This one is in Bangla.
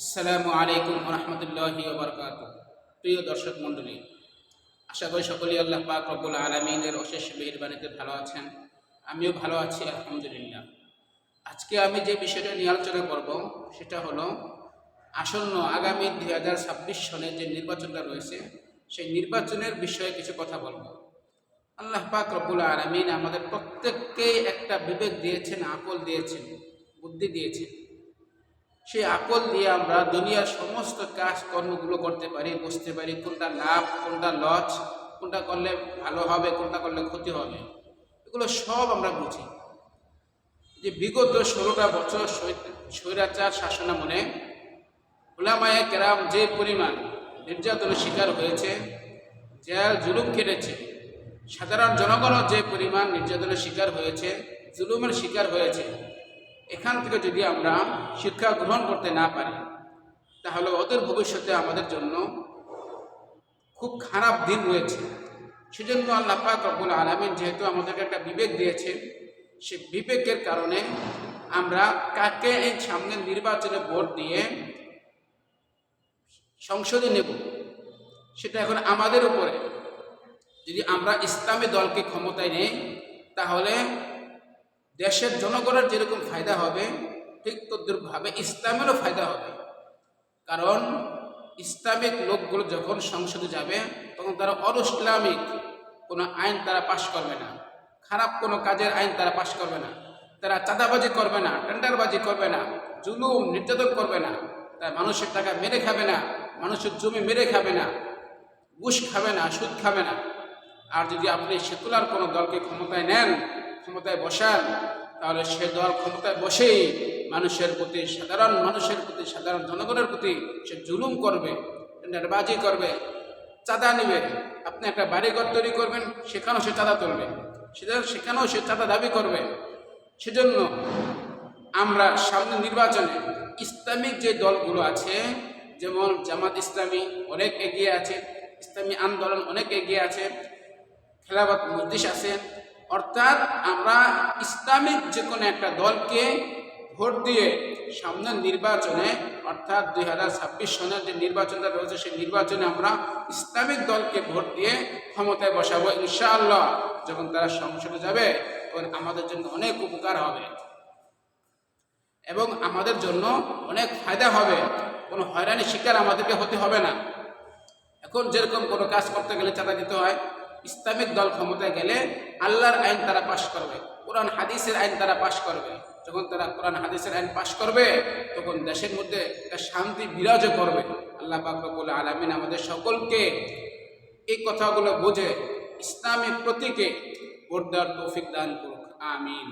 আসসালামু আলাইকুম রহমতুল্লাহি ওয়া বারাকাতুহু। প্রিয় দর্শক মণ্ডলী, আশা করি সকলেই আল্লাহ পাক রব্বুল আলামিনের অশেষ মেহেরবানিতে ভালো আছেন। আমিও ভালো আছি আলহামদুলিল্লাহ। আজকে আমি যে বিষয়টা নিয়ে আলোচনা করব সেটা হলো আসন্ন আগামী 2026 সনে যে নির্বাচনটা রয়েছে সেই নির্বাচনের বিষয়ে কিছু কথা বলবো। আল্লাহ পাক রব্বুল আলামিন আমাদের প্রত্যেককেই একটা বিবেক দিয়েছেন, আকল দিয়েছেন, বুদ্ধি দিয়েছেন। সেই আকল দিয়ে আমরা দুনিয়ার সমস্ত কাজ কর্মগুলো করতে পারি, বুঝতে পারি কোনটা লাভ, কোনটা লস, কোনটা করলে ভালো হবে, কোনটা করলে ক্ষতি হবে, এগুলো সব আমরা বুঝি। যে বিগত 16টা বছর স্বৈরাচার শাসনামলে উলামায়ে কেরাম যে পরিমাণ নির্যাতনের শিকার হয়েছে, জেল জুলুম কেটেছে, সাধারণ জনগণও যে পরিমাণ নির্যাতনের শিকার হয়েছে, জুলুমের শিকার হয়েছে, এখান থেকে যদি আমরা শিক্ষা গ্রহণ করতে না পারি তাহলে ওদের ভবিষ্যতে আমাদের জন্য খুব খারাপ দিন রয়েছে। সেজন্য আল্লাহ পাক রব্বুল আলামিন যেহেতু আমাদেরকে একটা বিবেক দিয়েছে, সে বিবেকের কারণে আমরা কাকে এই সামনের নির্বাচনে ভোট দিয়ে সংসদে নেব সেটা এখন আমাদের উপরে। যদি আমরা ইসলামী দলকে ক্ষমতায় নেই তাহলে দেশের জনগণের যেরকম ফায়দা হবে ঠিক তদ্রুপভাবে ইসলামেরও ফায়দা হবে। কারণ ইসলামিক লোকগুলো যখন সংসদে যাবে তখন তারা অনইসলামিক কোনো আইন তারা পাশ করবে না, খারাপ কোনো কাজের আইন তারা পাশ করবে না, তারা চাঁদাবাজি করবে না, টেন্ডারবাজি করবে না, জুলুম নির্যাতন করবে না, তারা মানুষের টাকা মেরে খাবে না, মানুষের জমি মেরে খাবে না, ঘুষ খাবে না, সুদ খাবে না। আর যদি আপনি সেকুলার কোনো দলকে ক্ষমতায় নেন, ক্ষমতায় বসান, তাহলে সে দল ক্ষমতায় বসেই মানুষের প্রতি, সাধারণ মানুষের প্রতি, সাধারণ জনগণের প্রতি সে জুলুম করবে, টেন্ডারবাজি করবে, চাঁদা নেবে। আপনি একটা বাড়িঘর তৈরি করবেন, সেখানেও সে চাঁদা তুলবে, সেখানেও সে চাঁদা দাবি করবে। সেজন্য আমরা সামনে নির্বাচনে ইসলামিক যে দলগুলো আছে, যেমন জামাত ইসলামী অনেক এগিয়ে আছে, ইসলামী আন্দোলন অনেক এগিয়ে আছে, খেলাফত মজলিস আছে, অর্থাৎ আমরা ইসলামিক যে কোনো একটা দলকে ভোট দিয়ে সামনের নির্বাচনে অর্থাৎ 2026 সনের যে নির্বাচনটা রয়েছে সেই নির্বাচনে আমরা ইসলামিক দলকে ভোট দিয়ে ক্ষমতায় বসাবো ইনশাআল্লাহ। যখন তারা সংসদে যাবে তখন আমাদের জন্য অনেক উপকার হবে এবং আমাদের জন্য অনেক ফায়দা হবে। কোনো হয়রানির শিকার আমাদেরকে হতে হবে না। এখন যেরকম কোনো কাজ করতে গেলে চাঁদা দিতে হয়, ইসলামিক দল ক্ষমতায় গেলে আল্লাহর আইন তারা পাশ করবে, কোরআন হাদিসের আইন তারা পাশ করবে। যখন তারা কোরআন হাদিসের আইন পাশ করবে তখন দেশের মধ্যে একটা শান্তি বিরাজ করবে। আল্লাহ পাক রব্বুল আলামিন আমাদের সকলকে এই কথাগুলো বুঝে ইসলামের প্রতীকে ভোট দেওয়ার তৌফিক দান করুক, আমিন।